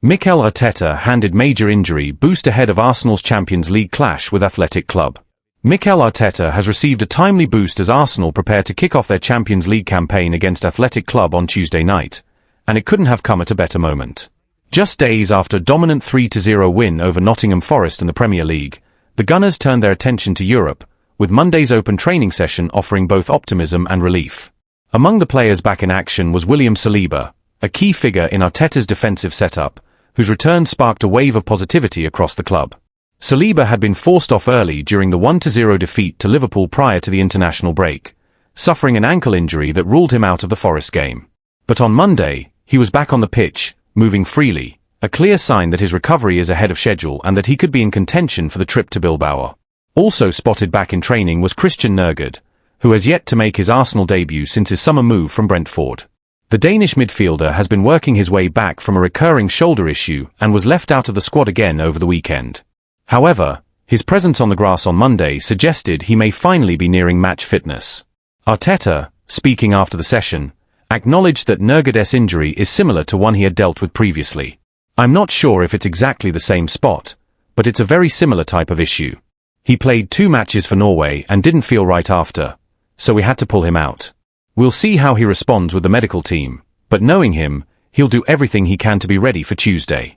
Mikel Arteta handed major injury boost ahead of Arsenal's Champions League clash with Athletic Club. Mikel Arteta has received a timely boost as Arsenal prepare to kick off their Champions League campaign against Athletic Club on Tuesday night, and it couldn't have come at a better moment. Just days after a dominant 3-0 win over Nottingham Forest in the Premier League, the Gunners turned their attention to Europe, with Monday's open training session offering both optimism and relief. Among the players back in action was William Saliba, a key figure in Arteta's defensive setup, whose return sparked a wave of positivity across the club. Saliba had been forced off early during the 1-0 defeat to Liverpool prior to the international break, suffering an ankle injury that ruled him out of the Forest game. But on Monday, he was back on the pitch, moving freely, a clear sign that his recovery is ahead of schedule and that he could be in contention for the trip to Bilbao. Also spotted back in training was Christian Nørgaard, who has yet to make his Arsenal debut since his summer move from Brentford. The Danish midfielder has been working his way back from a recurring shoulder issue and was left out of the squad again over the weekend. However, his presence on the grass on Monday suggested he may finally be nearing match fitness. Arteta, speaking after the session, acknowledged that Nørgaard's injury is similar to one he had dealt with previously. "I'm not sure if it's exactly the same spot, but it's a very similar type of issue. He played 2 matches for Norway and didn't feel right after, so we had to pull him out. We'll see how he responds with the medical team, but knowing him, he'll do everything he can to be ready for Tuesday."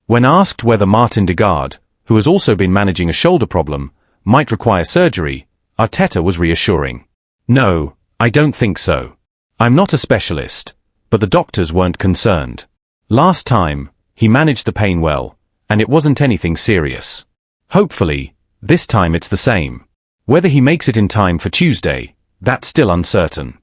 When asked whether Martin Degaard, who has also been managing a shoulder problem, might require surgery, Arteta was reassuring. "No, I don't think so. I'm not a specialist, but the doctors weren't concerned. Last time, he managed the pain well, and it wasn't anything serious. Hopefully, this time it's the same. Whether he makes it in time for Tuesday, that's still uncertain."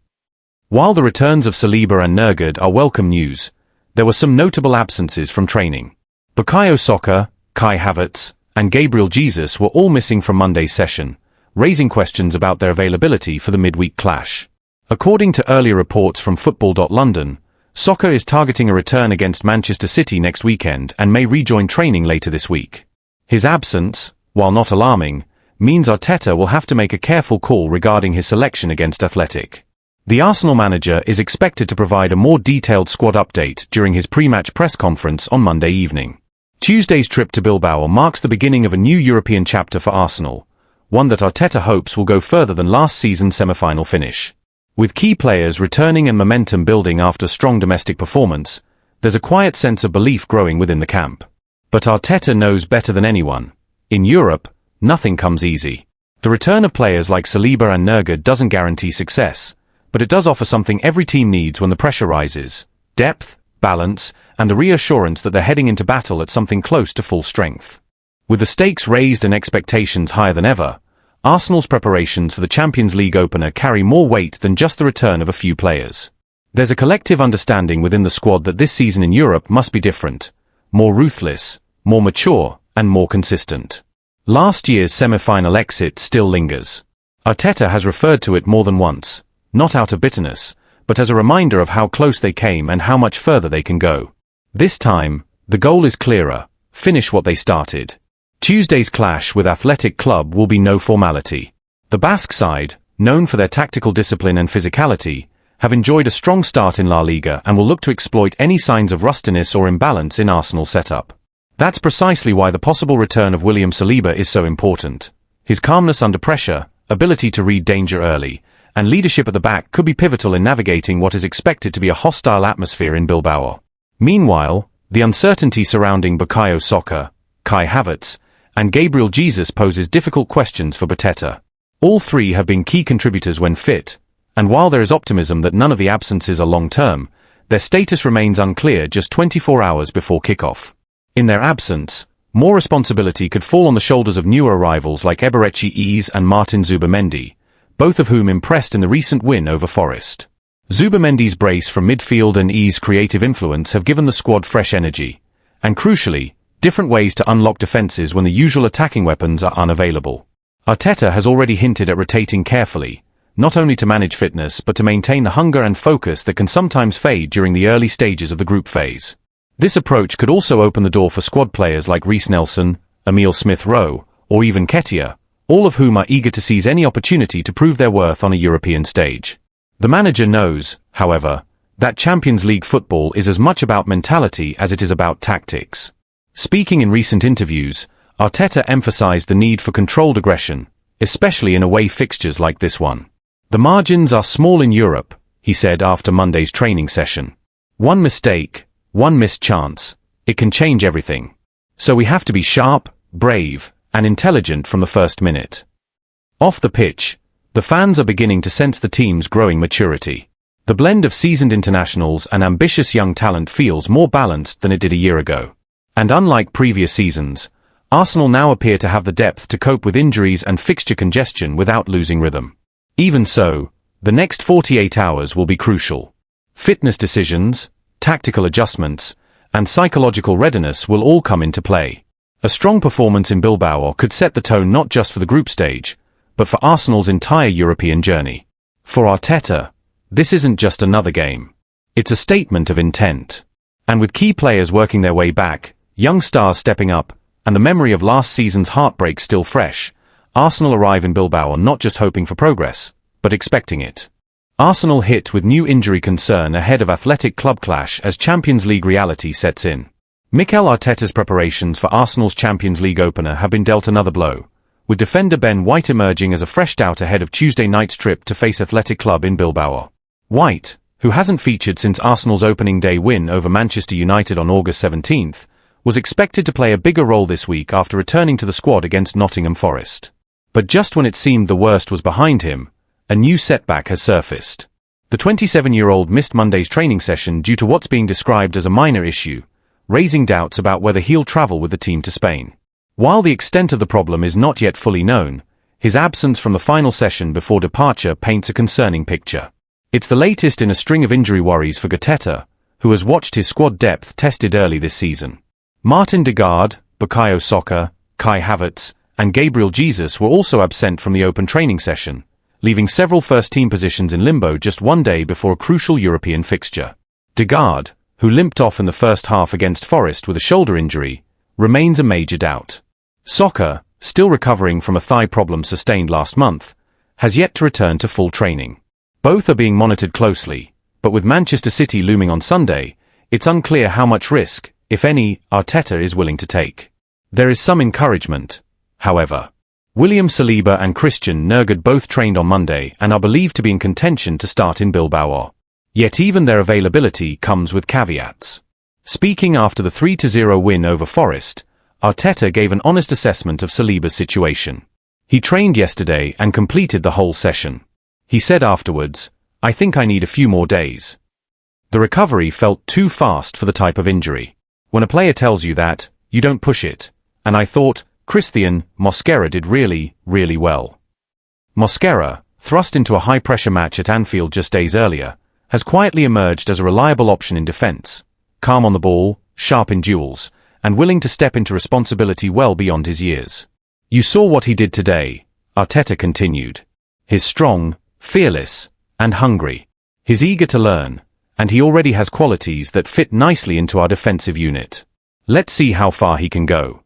While the returns of Saliba and Nørgaard are welcome news, there were some notable absences from training. Bukayo Saka, Kai Havertz, and Gabriel Jesus were all missing from Monday's session, raising questions about their availability for the midweek clash. According to earlier reports from Football.London, Saka is targeting a return against Manchester City next weekend and may rejoin training later this week. His absence, while not alarming, means Arteta will have to make a careful call regarding his selection against Athletic. The Arsenal manager is expected to provide a more detailed squad update during his pre-match press conference on Monday evening. Tuesday's trip to Bilbao marks the beginning of a new European chapter for Arsenal, one that Arteta hopes will go further than last season's semi-final finish. With key players returning and momentum building after strong domestic performance, there's a quiet sense of belief growing within the camp. But Arteta knows better than anyone. In Europe, nothing comes easy. The return of players like Saliba and Nørgaard doesn't guarantee success, but it does offer something every team needs when the pressure rises: depth, balance, and the reassurance that they're heading into battle at something close to full strength. With the stakes raised and expectations higher than ever, Arsenal's preparations for the Champions League opener carry more weight than just the return of a few players. There's a collective understanding within the squad that this season in Europe must be different, more ruthless, more mature, and more consistent. Last year's semi-final exit still lingers. Arteta has referred to it more than once, not out of bitterness, but as a reminder of how close they came and how much further they can go. This time, the goal is clearer: finish what they started. Tuesday's clash with Athletic Club will be no formality. The Basque side, known for their tactical discipline and physicality, have enjoyed a strong start in La Liga and will look to exploit any signs of rustiness or imbalance in Arsenal's setup. That's precisely why the possible return of William Saliba is so important. His calmness under pressure, ability to read danger early, and leadership at the back could be pivotal in navigating what is expected to be a hostile atmosphere in Bilbao. Meanwhile, the uncertainty surrounding Bukayo Saka, Kai Havertz, and Gabriel Jesus poses difficult questions for Arteta. All three have been key contributors when fit, and while there is optimism that none of the absences are long-term, their status remains unclear just 24 hours before kickoff. In their absence, more responsibility could fall on the shoulders of newer arrivals like Eberechi Eze and Martin Zubimendi, both of whom impressed in the recent win over Forest. Zubimendi's brace from midfield and Eze's creative influence have given the squad fresh energy, and crucially, different ways to unlock defenses when the usual attacking weapons are unavailable. Arteta has already hinted at rotating carefully, not only to manage fitness but to maintain the hunger and focus that can sometimes fade during the early stages of the group phase. This approach could also open the door for squad players like Reece Nelson, Emile Smith-Rowe, or even Nketiah, all of whom are eager to seize any opportunity to prove their worth on a European stage. The manager knows, however, that Champions League football is as much about mentality as it is about tactics. Speaking in recent interviews, Arteta emphasized the need for controlled aggression, especially in away fixtures like this one. The margins are small in Europe, he said after Monday's training session. One mistake, one missed chance, it can change everything. So we have to be sharp, brave, and intelligent from the first minute. Off the pitch, the fans are beginning to sense the team's growing maturity. The blend of seasoned internationals and ambitious young talent feels more balanced than it did a year ago. And unlike previous seasons, Arsenal now appear to have the depth to cope with injuries and fixture congestion without losing rhythm. Even so, the next 48 hours will be crucial. Fitness decisions, tactical adjustments, and psychological readiness will all come into play. A strong performance in Bilbao could set the tone not just for the group stage, but for Arsenal's entire European journey. For Arteta, this isn't just another game. It's a statement of intent. And with key players working their way back, young stars stepping up, and the memory of last season's heartbreak still fresh, Arsenal arrive in Bilbao not just hoping for progress, but expecting it. Arsenal hit with new injury concern ahead of Athletic Club clash as Champions League reality sets in. Mikel Arteta's preparations for Arsenal's Champions League opener have been dealt another blow, with defender Ben White emerging as a fresh doubt ahead of Tuesday night's trip to face Athletic Club in Bilbao. White, who hasn't featured since Arsenal's opening day win over Manchester United on August 17th, was expected to play a bigger role this week after returning to the squad against Nottingham Forest. But just when it seemed the worst was behind him, a new setback has surfaced. The 27-year-old missed Monday's training session due to what's being described as a minor issue, raising doubts about whether he'll travel with the team to Spain. While the extent of the problem is not yet fully known, his absence from the final session before departure paints a concerning picture. It's the latest in a string of injury worries for Arteta, who has watched his squad depth tested early this season. Martin Odegaard, Bukayo Saka, Kai Havertz, and Gabriel Jesus were also absent from the open training session, leaving several first-team positions in limbo just one day before a crucial European fixture. Odegaard, who limped off in the first half against Forest with a shoulder injury, remains a major doubt. Saka, still recovering from a thigh problem sustained last month, has yet to return to full training. Both are being monitored closely, but with Manchester City looming on Sunday, it's unclear how much risk, if any, Arteta is willing to take. There is some encouragement, however. William Saliba and Christian Nurgard both trained on Monday and are believed to be in contention to start in Bilbao. Yet even their availability comes with caveats. Speaking after the 3-0 win over Forest, Arteta gave an honest assessment of Saliba's situation. He trained yesterday and completed the whole session. He said afterwards, "I think I need a few more days." The recovery felt too fast for the type of injury. When a player tells you that, you don't push it, and I thought Christian Mosquera did really, really well. Mosquera, thrust into a high-pressure match at Anfield just days earlier, has quietly emerged as a reliable option in defense, calm on the ball, sharp in duels, and willing to step into responsibility well beyond his years. You saw what he did today, Arteta continued. He's strong, fearless, and hungry. He's eager to learn, and he already has qualities that fit nicely into our defensive unit. Let's see how far he can go.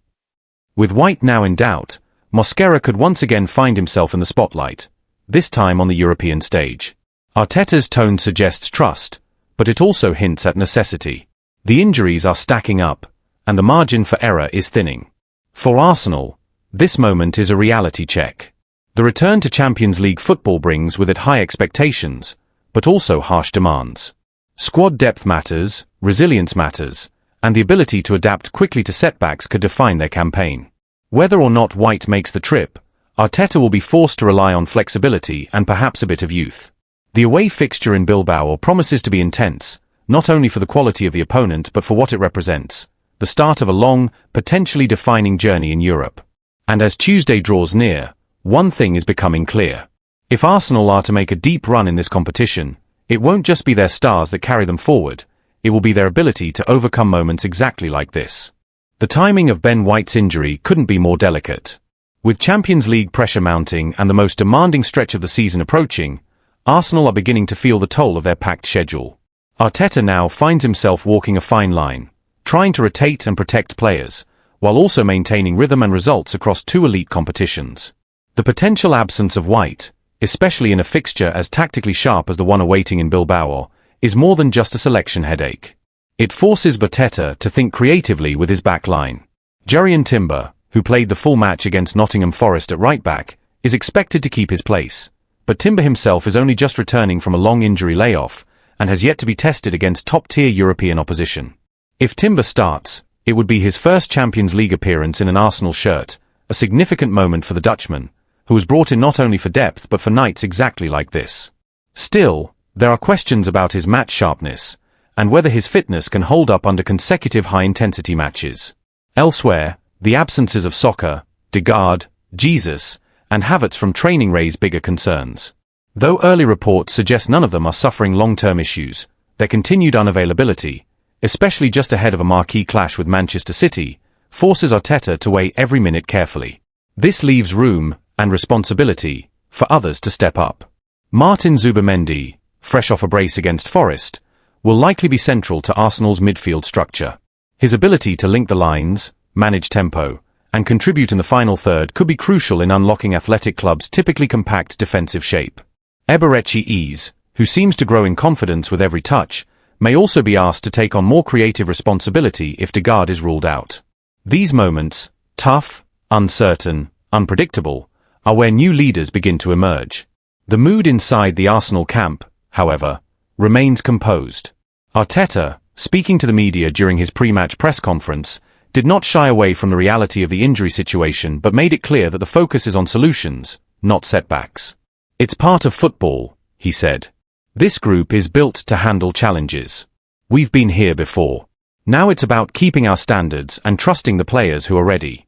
With White now in doubt, Mosquera could once again find himself in the spotlight, this time on the European stage. Arteta's tone suggests trust, but it also hints at necessity. The injuries are stacking up, and the margin for error is thinning. For Arsenal, this moment is a reality check. The return to Champions League football brings with it high expectations, but also harsh demands. Squad depth matters, resilience matters, and the ability to adapt quickly to setbacks could define their campaign. Whether or not White makes the trip, Arteta will be forced to rely on flexibility and perhaps a bit of youth. The away fixture in Bilbao promises to be intense, not only for the quality of the opponent but for what it represents, the start of a long, potentially defining journey in Europe. And as Tuesday draws near, one thing is becoming clear. If Arsenal are to make a deep run in this competition, it won't just be their stars that carry them forward, it will be their ability to overcome moments exactly like this. The timing of Ben White's injury couldn't be more delicate. With Champions League pressure mounting and the most demanding stretch of the season approaching, Arsenal are beginning to feel the toll of their packed schedule. Arteta now finds himself walking a fine line, trying to rotate and protect players, while also maintaining rhythm and results across two elite competitions. The potential absence of White, especially in a fixture as tactically sharp as the one awaiting in Bilbao, is more than just a selection headache. It forces Arteta to think creatively with his back line. Jurrien Timber, who played the full match against Nottingham Forest at right-back, is expected to keep his place, but Timber himself is only just returning from a long injury layoff and has yet to be tested against top-tier European opposition. If Timber starts, it would be his first Champions League appearance in an Arsenal shirt, a significant moment for the Dutchman, who was brought in not only for depth but for nights exactly like this. Still, there are questions about his match sharpness, and whether his fitness can hold up under consecutive high-intensity matches. Elsewhere, the absences of Saka, Degaard, Jesus, and Havertz from training raise bigger concerns. Though early reports suggest none of them are suffering long-term issues, their continued unavailability, especially just ahead of a marquee clash with Manchester City, forces Arteta to weigh every minute carefully. This leaves room, and responsibility, for others to step up. Martin Zubimendi, fresh off a brace against Forest, will likely be central to Arsenal's midfield structure. His ability to link the lines, manage tempo, and contribute in the final third could be crucial in unlocking Athletic Club's typically compact defensive shape. Eberechi Eze, who seems to grow in confidence with every touch, may also be asked to take on more creative responsibility if Degaard is ruled out. These moments, tough, uncertain, unpredictable, are where new leaders begin to emerge. The mood inside the Arsenal camp, however, remains composed. Arteta, speaking to the media during his pre-match press conference, did not shy away from the reality of the injury situation but made it clear that the focus is on solutions, not setbacks. "It's part of football," he said. "This group is built to handle challenges. We've been here before. Now it's about keeping our standards and trusting the players who are ready."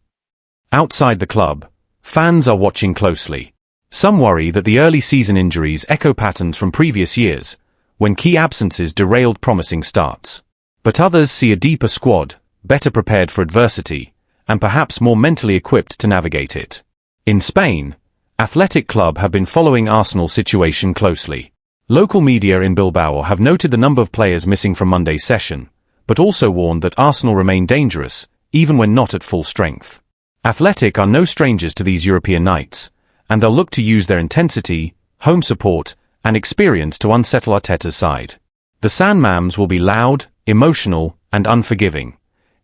Outside the club, fans are watching closely. Some worry that the early season injuries echo patterns from previous years, when key absences derailed promising starts. But others see a deeper squad, better prepared for adversity, and perhaps more mentally equipped to navigate it. In Spain, Athletic Club have been following Arsenal's situation closely. Local media in Bilbao have noted the number of players missing from Monday's session, but also warned that Arsenal remain dangerous, even when not at full strength. Athletic are no strangers to these European nights, and they'll look to use their intensity, home support, and experience to unsettle Arteta's side. The Sandmams will be loud, emotional, and unforgiving.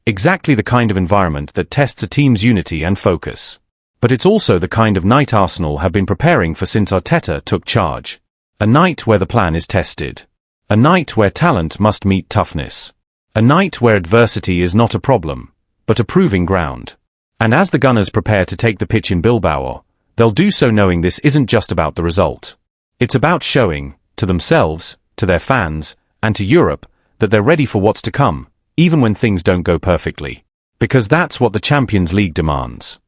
Exactly the kind of environment that tests a team's unity and focus. But it's also the kind of night Arsenal have been preparing for since Arteta took charge. A night where the plan is tested. A night where talent must meet toughness. A night where adversity is not a problem, but a proving ground. And as the Gunners prepare to take the pitch in Bilbao, they'll do so knowing this isn't just about the result. It's about showing, to themselves, to their fans, and to Europe, that they're ready for what's to come, even when things don't go perfectly. Because that's what the Champions League demands.